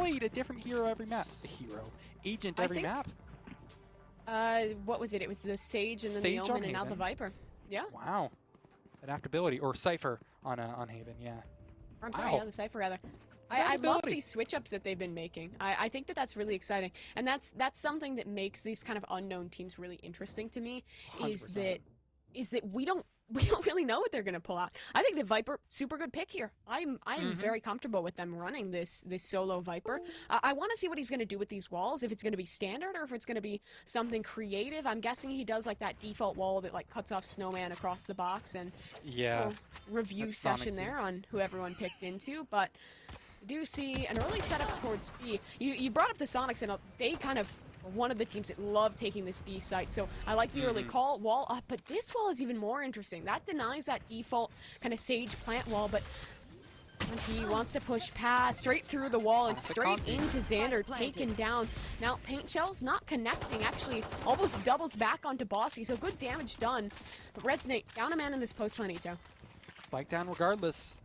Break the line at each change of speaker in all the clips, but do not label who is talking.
played a different hero every map. Agent every map.
What was it? It was the Sage and then
Sage
the Omen and now the Viper. Yeah.
Wow. Adaptability, or Cypher on Haven, yeah.
I'm sorry, yeah, the Cypher rather. I love these switch-ups that they've been making. I think that that's really exciting. And that's something that makes these kind of unknown teams really interesting to me, is
100%.
that we don't really know what they're going to pull out. I think the Viper, super good pick here. I'm very comfortable with them running this solo Viper. I want to see what he's going to do with these walls, if it's going to be standard or if it's going to be something creative. I'm guessing he does like that default wall that like cuts off Snowman across the box, and
yeah,
review session there on who everyone picked into. But I do see an early setup towards B. You brought up the Sonics, and they kind of one of the teams that love taking this B site, so I like the early call wall up, but this wall is even more interesting. That denies that default kind of Sage plant wall, but he wants to push past, straight through the wall and straight into Xander, taken down. Now, Paint Shell's not connecting, actually almost doubles back onto Bossy, so good damage done. But Resonate, down a man in this post plan, Ito.
Spike down regardless.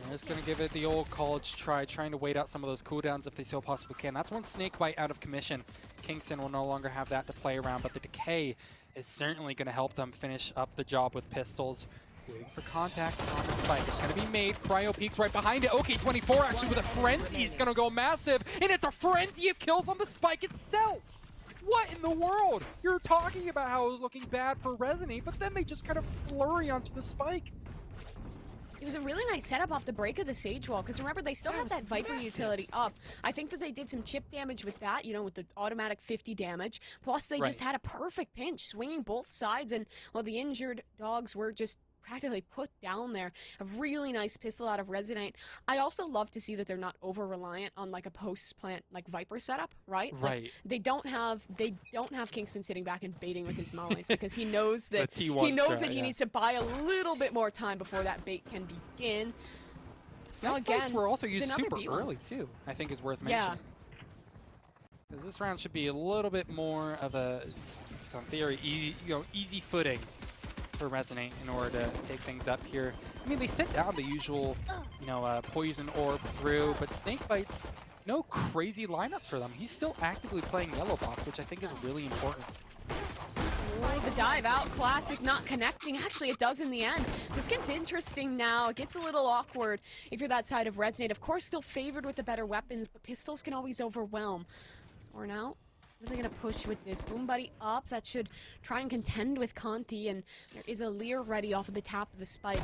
They're just going to give it the old college try, trying to wait out some of those cooldowns if they so possibly can. That's one Snakebite out of commission. Kingston will no longer have that to play around, but the Decay is certainly going to help them finish up the job with pistols. Waiting for contact on the spike. It's going to be made. Cryo peeks right behind it. OK24 actually with a frenzy is going to go massive, and it's a frenzy of kills on the spike itself. What in the world? You're talking about how it was looking bad for Resonate, but then they just kind of flurry onto the spike.
It was a really nice setup off the break of the Sage wall, because remember, they still have that Viper utility up. I think that they did some chip damage with that, you know, with the automatic 50 damage. Plus, they just had a perfect pinch, swinging both sides, and, well, the injured dogs were just practically put down there. A really nice pistol out of Resonate. I also love to see that they're not over-reliant on, like, a post-plant, like, Viper setup, right?
Right.
Like, they don't have Kingston sitting back and baiting with his mollies, because he knows that he needs to buy a little bit more time before that bait can begin.
Now again, we're also used super early too, I think is worth mentioning. Because this round should be a little bit more of a, just on theory, easy footing for Resonate in order to take things up here. I mean, they sent down the usual, poison orb through, but Snakebites, no crazy lineups for them. He's still actively playing yellow box, which I think is really important.
The dive out, classic, not connecting. Actually, it does in the end. This gets interesting now. It gets a little awkward if you're that side of Resonate. Of course, still favored with the better weapons, but pistols can always overwhelm. SoaR now really gonna push with this. Boom Buddy up. That should try and contend with Conti, and there is a Leer ready off of the tap of the spike.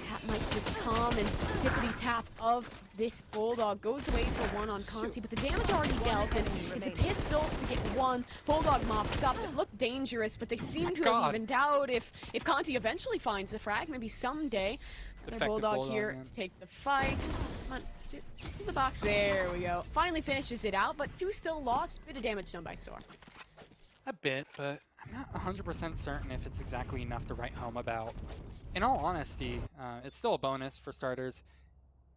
That might just come, and tippity tap of this Bulldog goes away for one on Conti, but the damage already dealt, and it's a pistol to get one. Bulldog mops up. It looked dangerous, but they seem to have evened out. If Conti eventually finds the frag, maybe someday. Another Bulldog here to take the fight. Just come on, to the box. There we go. Finally finishes it out, but two still lost. Bit of damage done by SoaR.
A bit, but I'm not 100% certain if it's exactly enough to write home about. In all honesty, it's still a bonus for starters.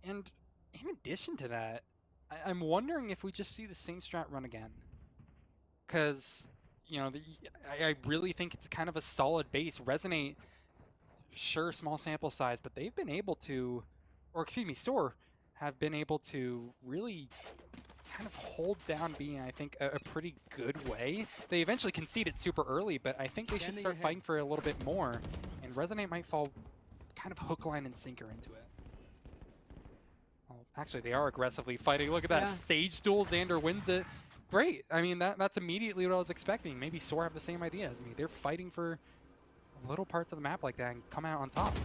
And in addition to that, I'm wondering if we just see the same strat run again. Because, I really think it's kind of a solid base. Resonate, sure, small sample size, but they've been able to, or excuse me, SoaR have been able to really kind of hold down being, I think, a pretty good way. They eventually conceded super early, but I think they should start fighting for it a little bit more. And Resonate might fall kind of hook, line, and sinker into it. Well, actually, they are aggressively fighting. Look at that Sage duel. Xander wins it. Great. I mean, that's immediately what I was expecting. Maybe SoaR have the same idea as me. They're fighting for little parts of the map like that and come out on top.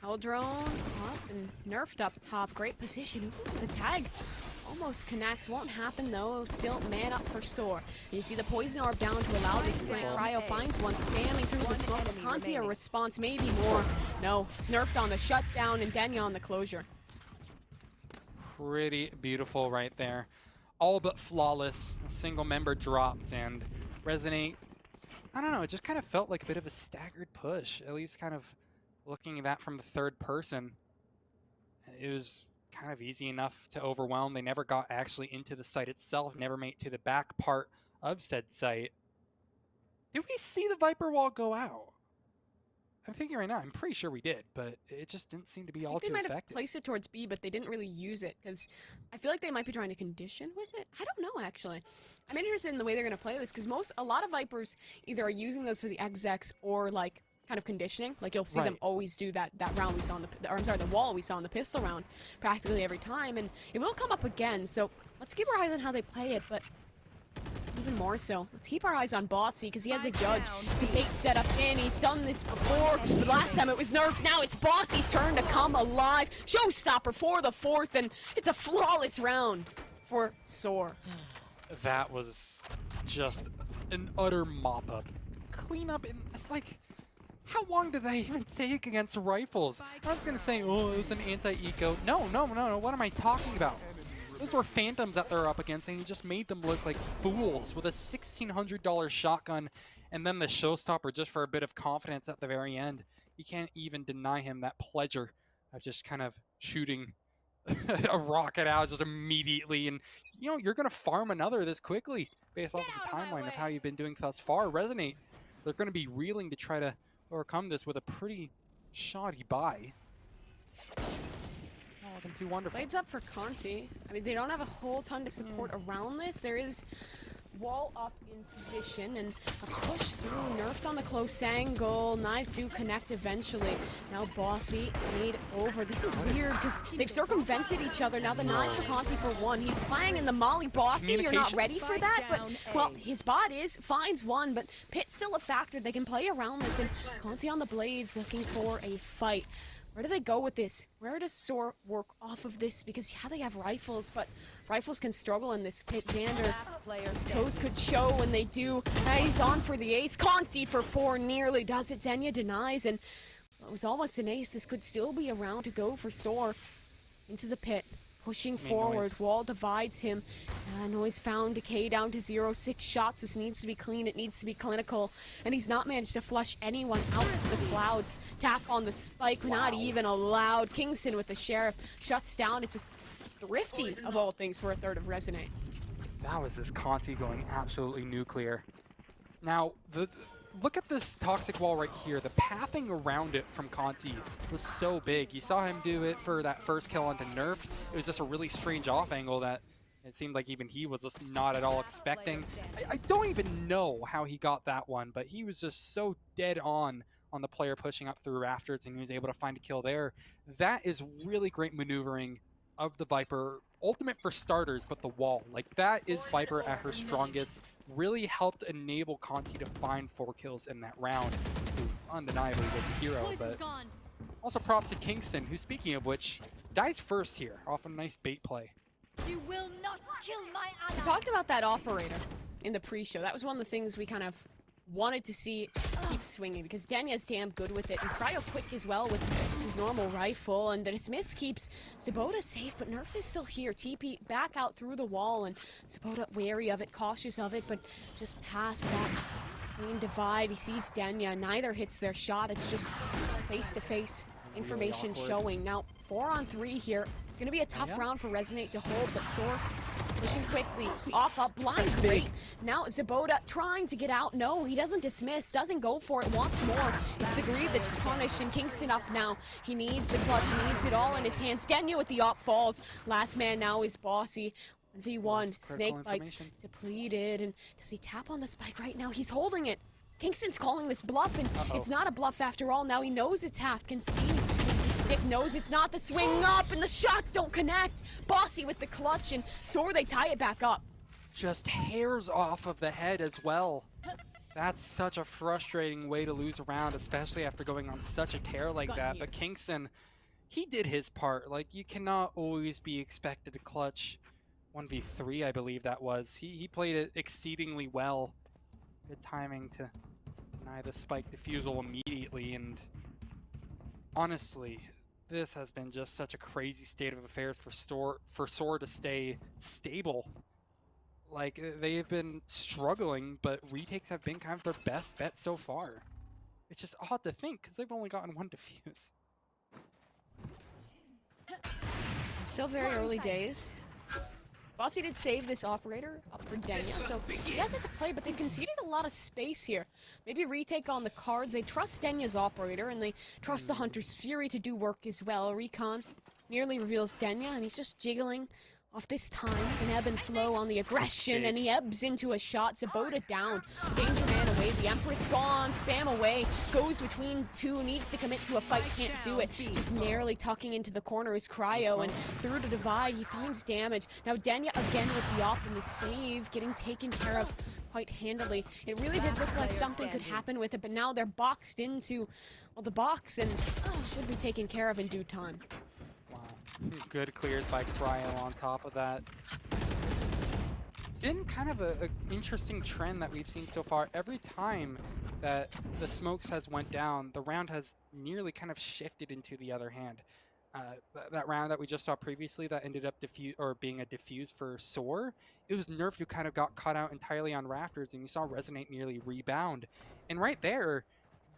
Hell drone up and nerfed up top. Great position. Ooh, the tag almost connects. Won't happen though. Still man up for SoaR. You see the poison orb down to allow this plant. Cryo finds one, spamming through the smoke. Conti a response, maybe more. No, it's nerfed on the shutdown and Denya on the closure.
Pretty beautiful right there. All but flawless. A single member dropped, and Resonate, I don't know, it just kind of felt like a bit of a staggered push, at least kind of looking at that from the third person. It was kind of easy enough to overwhelm. They never got actually into the site itself, never made it to the back part of said site. Did we see the Viper wall go out? I'm thinking right now, I'm pretty sure we did, but it just didn't seem to be
I
all
think they
too
might have
effective.
placed it towards B, but they didn't really use it because I feel like they might be trying to condition with it. I don't know actually. I'm interested in the way they're gonna play this because a lot of Vipers either are using those for the execs or like kind of conditioning. Like you'll see them
Right.
always do that round we saw in or I'm sorry, the wall we saw in the pistol round practically every time, and it will come up again. So let's keep our eyes on how they play it, but. Even more so, let's keep our eyes on Bossy because he has a judge. It's a bait set up in. He's done this before, but last time it was nerfed. Now it's Bossy's turn to come alive. Showstopper for the 4th, and it's a flawless round for SoaR.
That was just an utter mop-up. Cleanup in, like, how long did that even take against rifles? I was gonna say, oh, it was an anti-eco. No, what am I talking about? Those were phantoms that they're up against, and he just made them look like fools with a $1,600 shotgun, and then the showstopper just for a bit of confidence at the very end. You can't even deny him that pleasure of just kind of shooting a rocket out just immediately, and you know you're gonna farm another this quickly based off of the timeline of how you've been doing thus far. Resonate, they're gonna be reeling to try to overcome this with a pretty shoddy buy. Not looking too wonderful.
Blades up for Conti. I mean, they don't have a whole ton to support around this. There is wall up in position and a push through, nerfed on the close angle. Knives do connect eventually. Now Bossy made over. This is weird because they've circumvented each other. Now the knives for Conti for 1. He's playing in the molly. Bossy, you're not ready for that, but well, his bot finds 1, but Pit's still a factor. They can play around this, and Conti on the blades looking for a fight. Where do they go with this? Where does SoaR work off of this? Because, yeah, they have rifles, but rifles can struggle in this pit. Xander, toes could show when they do. Now he's on for the ace. Conti for 4 nearly does it. Xenia denies, and well, it was almost an ace. This could still be a round to go for SoaR. Into the pit. Pushing forward,
noise.
wall divides him. Noise found, decay down to 0. 6 shots. This needs to be clean, it needs to be clinical. And he's not managed to flush anyone out of the clouds. Tap on the spike, not even allowed. Kingston with the sheriff shuts down. It's just thrifty, of all things, for a third of Resonate.
That was this Conti going absolutely nuclear. Now, look at this toxic wall right here. The pathing around it from Conti was so big. You saw him do it for that first kill onto Nerf. It was just a really strange off angle that it seemed like even he was just not at all expecting. I don't even know how he got that one, but he was just so dead on the player pushing up through rafters, and he was able to find a kill there. That is really great maneuvering of the Viper. Ultimate for starters, but the wall. Like, that is Viper at her strongest. Really helped enable Conti to find 4 kills in that round, who undeniably was a hero, but also props to Kingston, who, speaking of which, dies first here, off a nice bait play.
You will not kill my ally.
We talked about that operator in the pre-show. That was one of the things we kind of wanted to see keep swinging, because Danya's damn good with it, and Cryo quick as well with his normal rifle, and the dismiss keeps Sabota safe, but Nerf is still here. TP back out through the wall, and Sabota wary of it, cautious of it, but just past that clean divide, he sees Danya. Neither hits their shot. It's just face-to-face information showing. Now, 4-on-3 here. It's going to be a tough round for Resonate to hold, but SoaR pushing quickly. Off up, blind great. Now Zabota trying to get out. No, he doesn't dismiss, doesn't go for it, wants more. It's the greed that's punished, and Kingston up now. He needs the clutch, he needs it all in his hands. Daniel with the op falls. Last man now is Bossy. 1v1, snake bites, depleted, and does he tap on the spike right now? He's holding it. Kingston's calling this bluff, and it's not a bluff after all. Now he knows it's half, can see. Stick knows it's not. The swing up, and the shots don't connect. Bossy with the clutch, and SoaR, they tie it back up.
Just hairs off of the head as well. That's such a frustrating way to lose a round, especially after going on such a tear like that. But Kingston, he did his part. Like, you cannot always be expected to clutch 1v3, I believe that was. He played it exceedingly well. Good timing to deny the spike defusal immediately, and honestly, this has been just such a crazy state of affairs for SoaR to stay stable. Like, they've been struggling, but retakes have been kind of their best bet so far. It's just odd to think, because they've only gotten 1 defuse.
Still very early days. Bossy did save this operator up for Denya, so he has it to play, but they've conceded a lot of space here. Maybe retake on the cards. They trust Denya's operator, and they trust the Hunter's Fury to do work as well. Recon nearly reveals Denya, and he's just jiggling off this time. An ebb and flow on the aggression, and he ebbs into a shot. Sabota down. Danger man away. The Empress gone. Spam away. Goes between two. Needs to commit to a fight. Can't do it. Just narrowly tucking into the corner is Cryo, and through the divide, he finds damage. Now Denya again with the op and the save, getting taken care of quite handily. It really did look like something could happen with it, but now they're boxed into, well, the box, and should be taken care of in due time.
Good clears by Cryo on top of that. It's been kind of an interesting trend that we've seen so far. Every time that the smokes has went down, the round has nearly kind of shifted into the other hand. That round that we just saw previously that ended up being a diffuse for SoaR, it was Nerf who kind of got caught out entirely on Rafters, and you saw Resonate nearly rebound. And right there,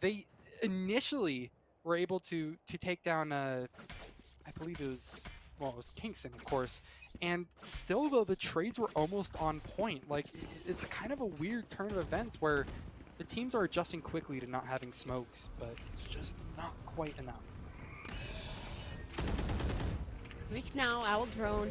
they initially were able to take down I believe it was Kingston, of course. And still, though, the trades were almost on point. Like, it's kind of a weird turn of events where the teams are adjusting quickly to not having smokes, but it's just not quite enough.
Weak now, Owl Drone.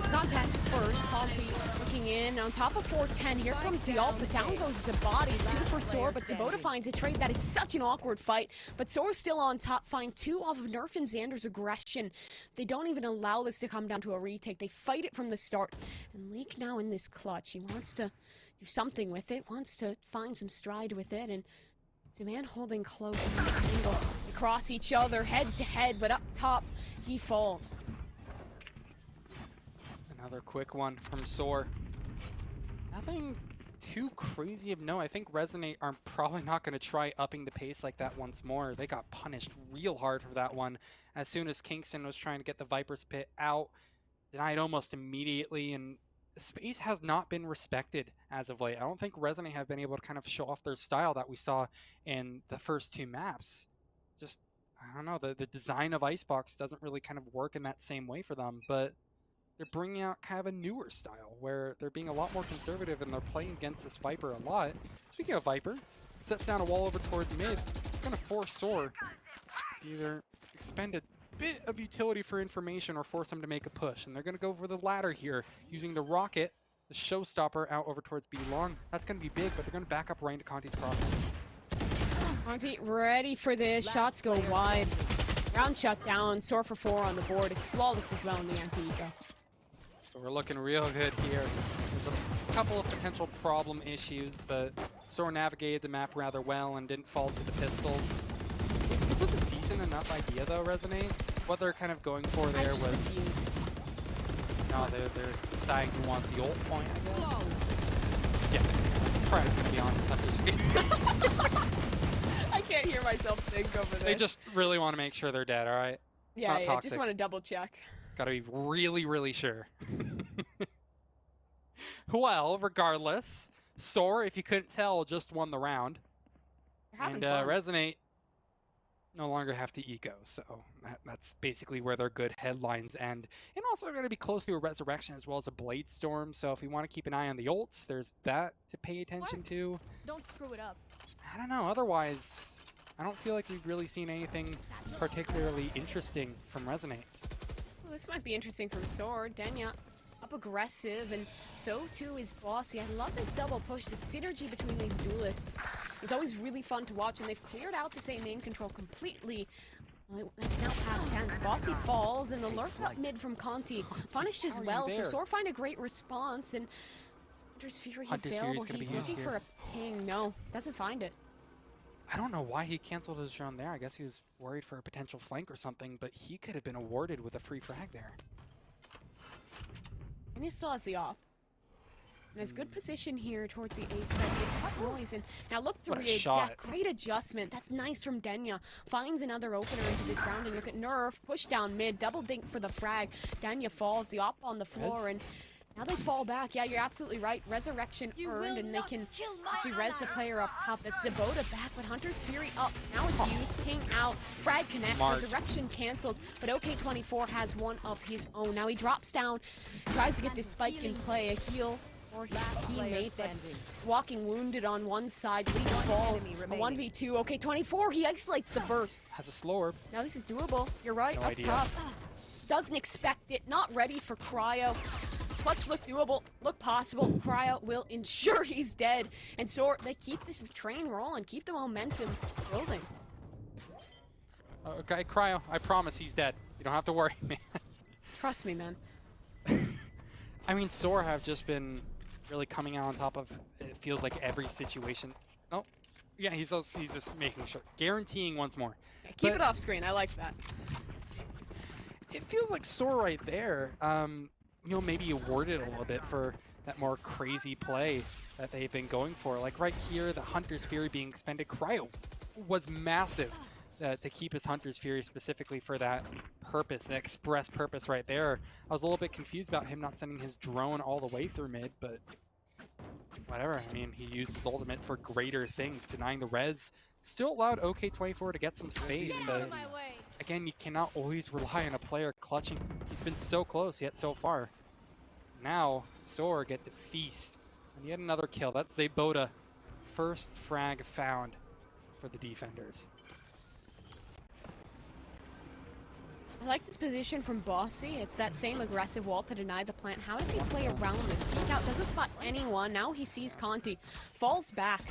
Contact first, Ponty looking in, on top of 410, here comes the ult, but down goes the bodies, 2 for SoaR, but Sabota finds a trade. That is such an awkward fight, but SoaR's still on top, find 2 off of Nerf and Xander's aggression. They don't even allow this to come down to a retake, they fight it from the start, and Leak now in this clutch, he wants to do something with it, wants to find some stride with it, and Demand holding close in this angle. They cross each other head to head, but up top, he falls.
Another quick one from SoaR. Nothing too crazy of note. I think Resonate are probably not going to try upping the pace like that once more. They got punished real hard for that one. As soon as Kingston was trying to get the Viper's Pit out, denied almost immediately, and space has not been respected as of late. I don't think Resonate have been able to kind of show off their style that we saw in the first 2 maps. Just, I don't know, the design of Icebox doesn't really kind of work in that same way for them, but they're bringing out kind of a newer style where they're being a lot more conservative and they're playing against this Viper a lot. Speaking of Viper, sets down a wall over towards mid. It's going to force SoaR either expend a bit of utility for information or force them to make a push. And they're going to go for the latter here, using the rocket, the showstopper, out over towards B long. That's going to be big, but they're going to back up right into Conti's cross.
Conti ready for this. Shots go wide. Round shut down. SoaR for 4 on the board. It's flawless as well in the anti-eco.
So we're looking real good here. There's a couple of potential problem issues, but SoaR navigated the map rather well and didn't fall to the pistols. It was a decent enough idea though, Resonate. What they're kind of going for there was... No, they're deciding who wants the ult point, I guess. Yeah, Cryo's gonna be on this under speed.
I can't hear myself think over this.
They just really want to make sure they're dead, alright?
Yeah, just want to double check.
Gotta be really, really sure. Well, regardless, SoaR, if you couldn't tell, just won the round. And Resonate no longer have to eco, so that's basically where their good headlines end. And also they're going to be close to a Resurrection as well as a Blade Storm, so if you want to keep an eye on the ults, there's that to pay attention to.
Don't screw it up.
I don't know, otherwise, I don't feel like we've really seen anything particularly interesting from Resonate.
Well, this might be interesting from SoaR. Denya up aggressive, and so too is Bossy. I love this double push, the synergy between these duelists is always really fun to watch, and they've cleared out this A main control completely. Well, that's now past tense. Bossy falls, and the lurk up mid from Conti punished as well, so SoaR find a great response, and Hunter's Fury available. He's looking for a ping. No, doesn't find it.
I don't know why he canceled his drone there. I guess he was worried for a potential flank or something, but he could have been awarded with a free frag there.
And he still has the off. And has good position here towards the A side. They cut noise, and now look to re-exact. Great adjustment. That's nice from Denya. Finds another opener into this round, and look at Nerf. Push down mid, double dink for the frag. Denya falls, the op on the floor, and now they fall back. Yeah, you're absolutely right. Resurrection earned, and they can actually res the player up top. That's Sabota back, but Hunter's Fury up. Now it's used. Ping out. Frag connects. Resurrection canceled, but OK24 has one of his own. Now he drops down, tries to get this spike in play. A heal Or his
Last player
teammate, but
standing.
walking wounded on one side, lead falls.
enemy
A
remaining.
1v2. Okay, 24. He isolates the burst.
Has a slower.
Now this is doable. You're right.
No
up
idea.
top. Doesn't expect it. Not ready for cryo. Clutch look doable. Look possible. Cryo will ensure he's dead. And SoaR, they keep this train rolling. Keep the momentum building.
Okay, Cryo, I promise he's dead. You don't have to worry, man.
Trust me, man.
I mean, SoaR have just been really coming out on top of, it feels like, every situation. Oh, yeah, he's just making sure. Guaranteeing once more.
Yeah, keep
But
it off screen. I like that.
it feels like SoaR right there, you know, maybe awarded a little bit for that more crazy play that they've been going for. Like right here, the Hunter's Fury being expended. Cryo was massive to keep his Hunter's Fury specifically for that purpose, an express purpose right there. I was a little bit confused about him not sending his drone all the way through mid, but whatever. I mean, he used his ultimate for greater things, denying the res. Still allowed OK24 to get some space, but again, you cannot always rely on a player clutching. He's been so close yet so far. Now, SoaR get to feast. And yet another kill. That's Zeboda. First frag found for the defenders.
I like this position from Bossy. It's that same aggressive wall to deny the plant. How does he play around this? Peek out, doesn't spot anyone. Now he sees Conti. Falls back.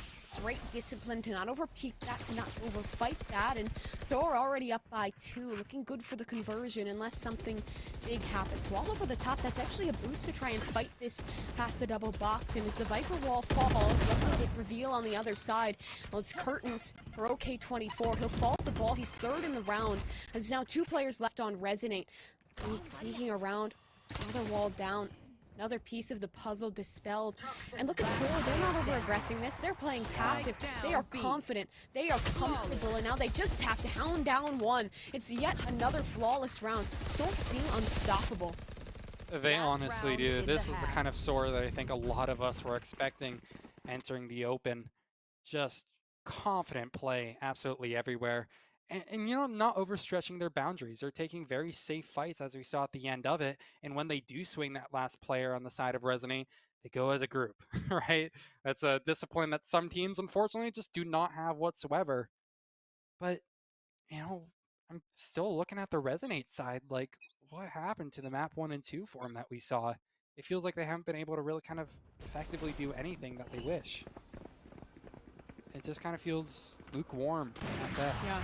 Great discipline to not overpeak that, to not overfight that. And SoaR already up by 2. Looking good for the conversion unless something big happens. Wall over the top. That's actually a boost to try and fight this past the double box. And as the Viper wall falls, what does it reveal on the other side? Well, it's curtains for OK24. He'll fall the ball. He's third in the round. There's now 2 players left on Resonate. Peeking around. Another wall down. Another piece of the puzzle dispelled. And look at SoaR, they're not over-aggressing this. They're playing passive. They are confident. They are comfortable. And now they just have to hound down one. It's yet another flawless round. SoaR seem unstoppable.
They honestly do. This is the kind of SoaR that I think a lot of us were expecting entering the Open. Just confident play absolutely everywhere. And you know, not overstretching their boundaries. They're taking very safe fights, as we saw at the end of it. And when they do swing that last player on the side of Resonate, they go as a group, right? That's a discipline that some teams, unfortunately, just do not have whatsoever. But, you know, I'm still looking at the Resonate side. Like, what happened to the map 1 and 2 form that we saw? It feels like they haven't been able to really kind of effectively do anything that they wish. It just kind of feels lukewarm at best.
Yeah.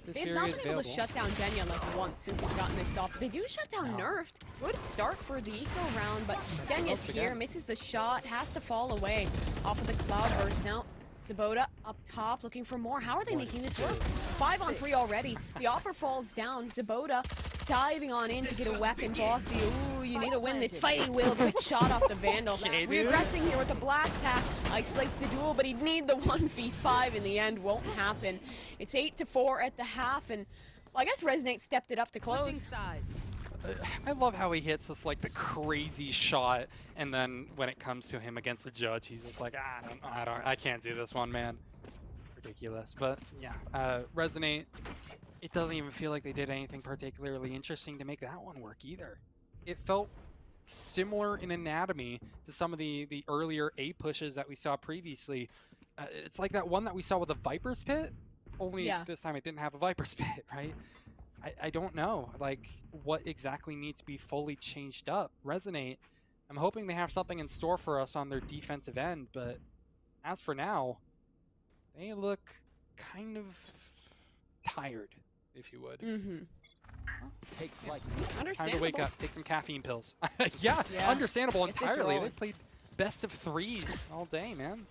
They've not been able to shut down Denya like once since he's gotten this off. They do shut down Nerfed. Good start for the eco round, but Denya's here, misses the shot, has to fall away off of the cloud burst. Now Zeboda up top looking for more. How are they making this work? 5 on 3 already. The offer falls down. Zeboda diving on in to get a weapon. Bossy, ooh, you need to win this fight. He will. Good shot off the Vandal. Regressing here with the blast pack. Isolates the duel, but he'd need the 1v5 in the end. Won't happen. It's 8-4 at the half, and well, I guess Resonate stepped it up to close.
I love how he hits this like the crazy shot, and then when it comes to him against the judge, he's just like, I can't do this one, man. Ridiculous. But yeah, Resonate. It doesn't even feel like they did anything particularly interesting to make that one work either. It felt similar in anatomy to some of the earlier A pushes that we saw previously. It's like that one that we saw with the Viper's Pit, only this time it didn't have a Viper's Pit, right? I don't know, like, what exactly needs to be fully changed up. Resonate, I'm hoping they have something in store for us on their defensive end, but as for now, they look kind of tired, if you would.
Take flight.
Time to wake up, take some caffeine pills. yeah, understandable entirely. They played best of 3s all day, man.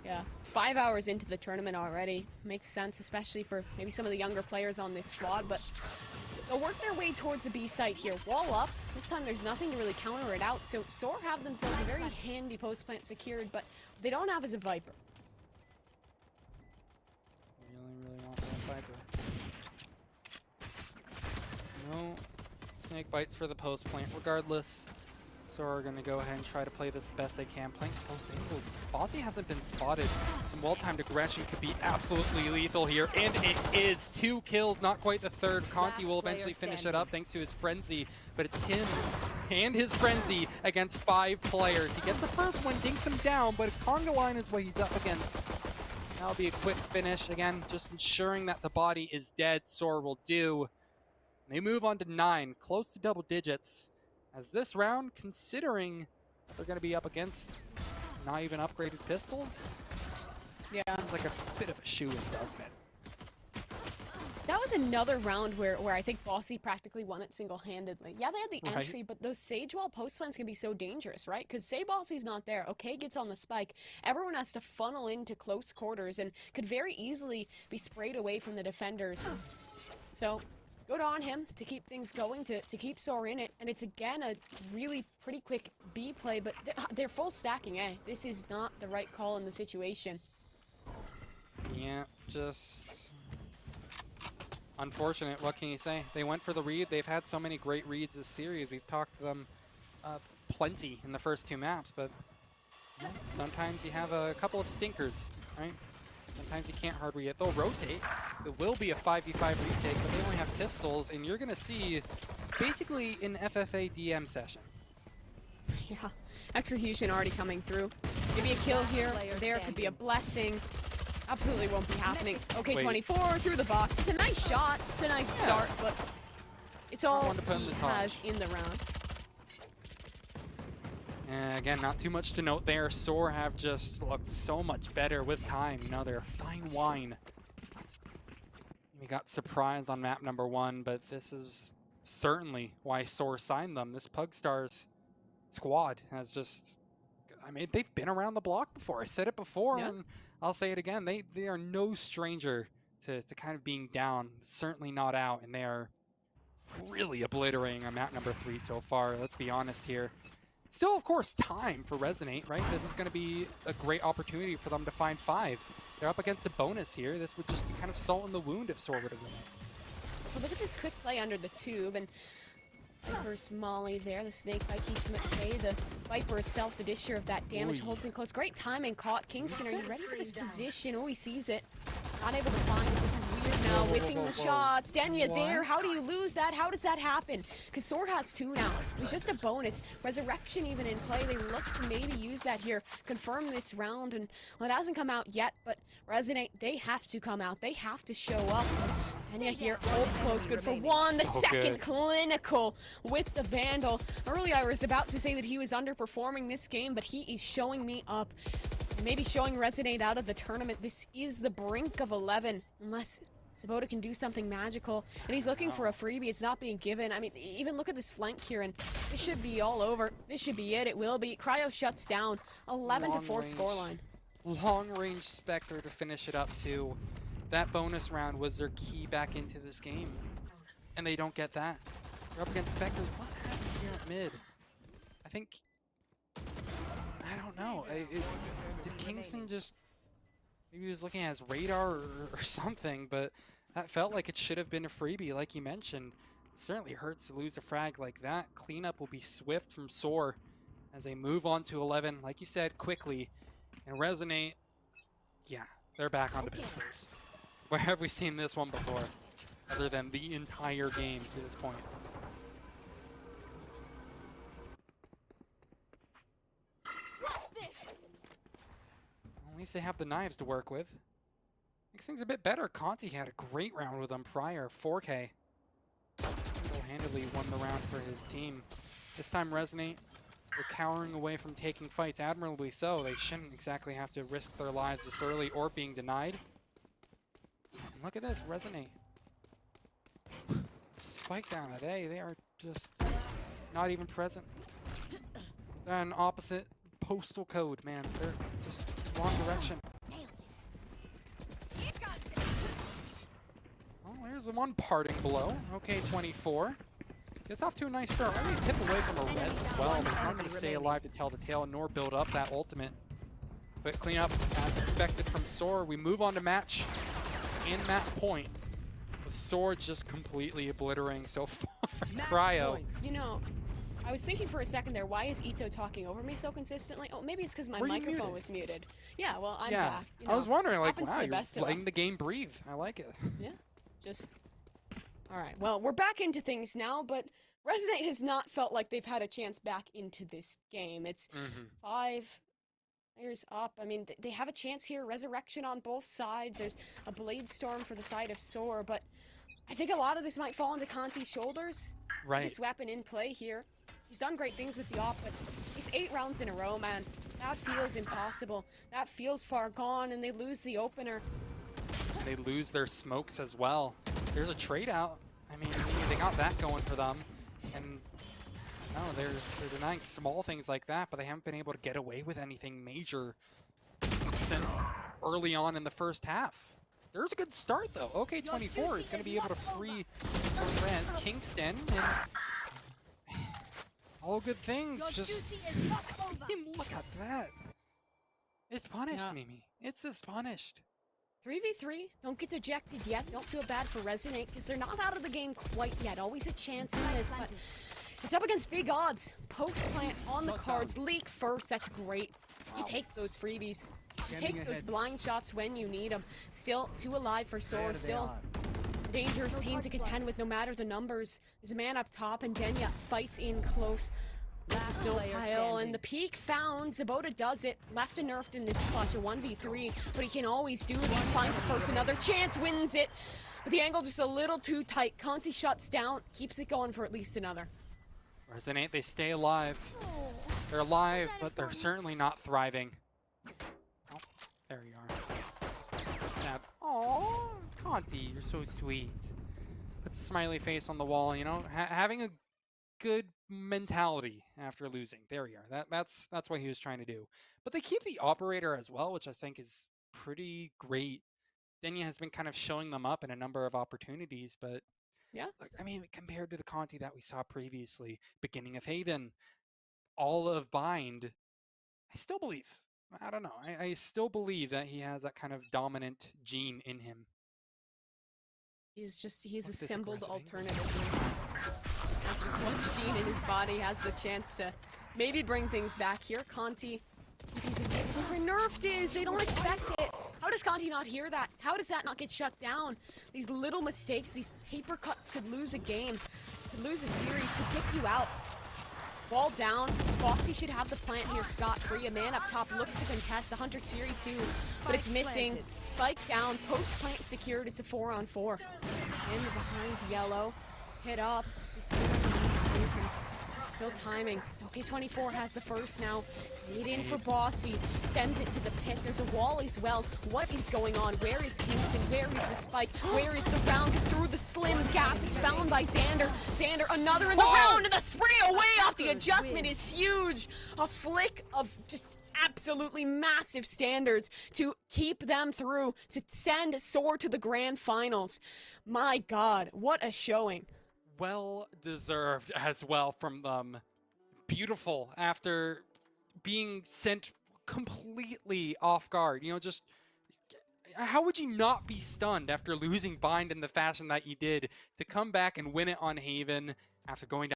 Yeah, 5 hours into the tournament already. Makes sense, especially for maybe some of the younger players on this squad, but they'll work their way towards the B site here. Wall up. This time there's nothing to really counter it out, so SoaR have themselves a very handy post plant secured, but they don't have as a Viper.
Really want that Viper. No snake bites for the post plant. Regardless, So we're going to go ahead and try to play this best they can. Playing close angles. Bossy hasn't been spotted. Some well-timed aggression could be absolutely lethal here. And it is 2 kills, not quite the third. Conti will eventually finish it up thanks to his frenzy. But it's him and his frenzy against 5 players. He gets the first one, dinks him down, but if Conga Line is what he's up against, that'll be a quick finish. Again, just ensuring that the body is dead. SoaR will do. They move on to 9, close to double digits. As this round, considering that they're going to be up against not even upgraded pistols,
Yeah.
seems like a bit of a shoe-in, doesn't it?
That was another round where I think Bossy practically won it single-handedly. Yeah, they had the
Right.
entry, but those Sage Wall post plants can be so dangerous, right? Because say Bossy's not there, okay, gets on the spike, everyone has to funnel into close quarters and could very easily be sprayed away from the defenders. So, good on him to keep things going, to keep SoaR in it, and it's again a really pretty quick B play, but they're full stacking A. This is not the right call in the situation.
Yeah, just unfortunate. What can you say? They went for the read. They've had so many great reads this series. We've talked to them plenty in the first 2 maps, but you know, sometimes you have a couple of stinkers, right? Sometimes you can't hard read it. They'll rotate. It will be a 5v5 retake, but they only have pistols, and you're going to see basically an FFA DM session.
Yeah, execution already coming through. Maybe a kill here or there could be a blessing. Absolutely won't be happening. Okay,
Wait.
24 through the box. It's a nice shot. It's a nice start, but it's all
one to put in
he
the top.
has in the round.
And again, not too much to note there. SoaR have just looked so much better with time. You know, they're a fine wine. We got surprise on map number 1, but this is certainly why SoaR signed them. This Pugstars squad has just, I mean, they've been around the block before. I said it before,
Yeah.
and I'll say it again. They are no stranger to kind of being down, certainly not out, and they are really obliterating on map number 3 so far. Let's be honest here. Still, of course, time for Resonate, right? This is going to be a great opportunity for them to find 5. They're up against a bonus here. This would just be kind of salt in the wound if SoaR would have won it.
But look at this quick play under the tube, and Viper's Molly there. The snake bite keeps him at bay. The Viper itself, the disher of that damage,
Oy.
holds in close. Great timing caught. Kingston, are you ready for this position? Oh, he sees it. Not able to find it. This is weird now.
Whoa,
Whiffing
whoa,
the
whoa.
shots. Danya
What?
there. How do you lose that? How does that happen? Because SoaR has 2 now. It was just a bonus. Resurrection even in play. They look to maybe use that here. Confirm this round. And well, it hasn't come out yet, but Resonate, they have to come out. They have to show up. Danya here holds close. Good for 1. The
So
second
good.
clinical with the Vandal. Earlier I was about to say that he was underperforming this game, but he is showing me up. And maybe showing Resonate out of the tournament. This is the brink of 11, unless Sabota can do something magical. And he's looking for a freebie. It's not being given. I mean, even look at this flank here, and this should be all over. This should be it. It will be. Cryo shuts down. 11 to 4
Long range.
scoreline.
Long-range Spectre to finish it up, too. That bonus round was their key back into this game. And they don't get that. They're up against Spectres. What happened here at mid? I think... I don't know. Did Kingston just... Maybe he was looking at his radar or something, but that felt like it should have been a freebie, like you mentioned. Certainly hurts to lose a frag like that. Cleanup will be swift from SoaR as they move on to 11, like you said, quickly. And Resonate, yeah, they're back on the pistols. Where have we seen this one before, other than the entire game to this point? Well, at least they have the knives to work with. Makes things a bit better. Conti had a great round with them prior, 4K. Single-handedly won the round for his team. This time Resonate, they're cowering away from taking fights, admirably so. They shouldn't exactly have to risk their lives this early or being denied. And look at this, Resonate. Spike down at A, they are just not even present. They're on opposite postal code, man. They're just wrong direction. Oh, there's the one parting blow. Okay, 24. Gets off to a nice start. Only a tip away from a res as well, but he's not going to stay alive to tell the tale nor build up that ultimate. But cleanup as expected from SoaR. We move on to match and match point. With SoaR just completely obliterating so far. Cryo.
You know, I was thinking for a second there, why is Ito talking over me so consistently? Oh, maybe it's because my
Were you
microphone
muted?
was muted. Yeah, well, I'm
Yeah,
back. You
I was
know,
wondering, like,
happens to
wow,
the
you're
best of
letting
us.
the game breathe. I like it.
Yeah, just... Alright, well, we're back into things now, but Resident has not felt like they've had a chance back into this game. It's
Mm-hmm.
5 players up. I mean, they have a chance here. Resurrection on both sides. There's a Blade Storm for the side of SoaR, but I think a lot of this might fall into Conti's shoulders.
Right.
Biggest weapon in play here. He's done great things with the op, but it's 8 rounds in a row, man. That feels impossible. That feels far gone, and they lose the opener.
They lose their smokes as well. There's a trade out. I mean, they got that going for them. And no, they're denying small things like that, but they haven't been able to get away with anything major since early on in the first half. There's a good start, though. OK24 is going to be able to free Res Kingston, and all good things.
Your
Just
duty is not over.
look at that. It's punished,
Yeah.
Mimi. It's just punished.
3v3, don't get dejected yet. Don't feel bad for Resonate, because they're not out of the game quite yet. Always a chance in this, but it's up against big odds. Post plant on the cards, leak first, that's great. You take those freebies. You take those blind shots when you need them. Still 2 alive for SoaR, still a dangerous team to contend with no matter the numbers. There's a man up top, and Denya fights in close. That's a snow pile, and the peak found. Zabota does it. Left and nerfed in this clutch, a 1v3, but he can always do these. Finds it first, another chance, wins it. But the angle just a little too tight. Conti shuts down, keeps it going for at least another.
Resident, they stay alive. They're alive, but they're certainly not thriving. Oh, there you are. Oh, Conti, you're so sweet. Put a smiley face on the wall, you know, having a good mentality after losing. There we are. That's what he was trying to do. But they keep the operator as well, which I think is pretty great. Denya has been kind of showing them up in a number of opportunities, but
Yeah.
look, I mean, compared to the Conti that we saw previously, beginning of Haven, all of Bind, I still believe. I don't know. I still believe that he has that kind of dominant gene in him.
He's
Look at this
assembled
aggressive angle.
alternative. Master Clutch gene in his body has the chance to maybe bring things back here. Conti, he's where nerfed is. They don't expect it. How does Conti not hear that? How does that not get shut down? These little mistakes, these paper cuts could lose a game, could lose a series, could kick you out. Ball down. Bossy should have the plant here scot-free. A man up top looks to contest. 100 Siri 2, but it's missing. Spike down. Post plant secured. It's a 4-on-4. In behind yellow. Hit up. Still timing. OK24 has the first now. Lead in for Bossy. Sends it to the pit. There's a wall as well. What is going on? Where is Kingston? Where is the spike? Where is the round? It's through the slim gap. It's found by Xander. Xander, another in the round, and the spray away off the adjustment is huge. A flick of just absolutely massive standards to keep them through, to send SoaR to the grand finals. My God, what a showing.
Well deserved as well from them. Beautiful after being sent completely off guard. You know, just how would you not be stunned after losing Bind in the fashion that you did to come back and win it on Haven after going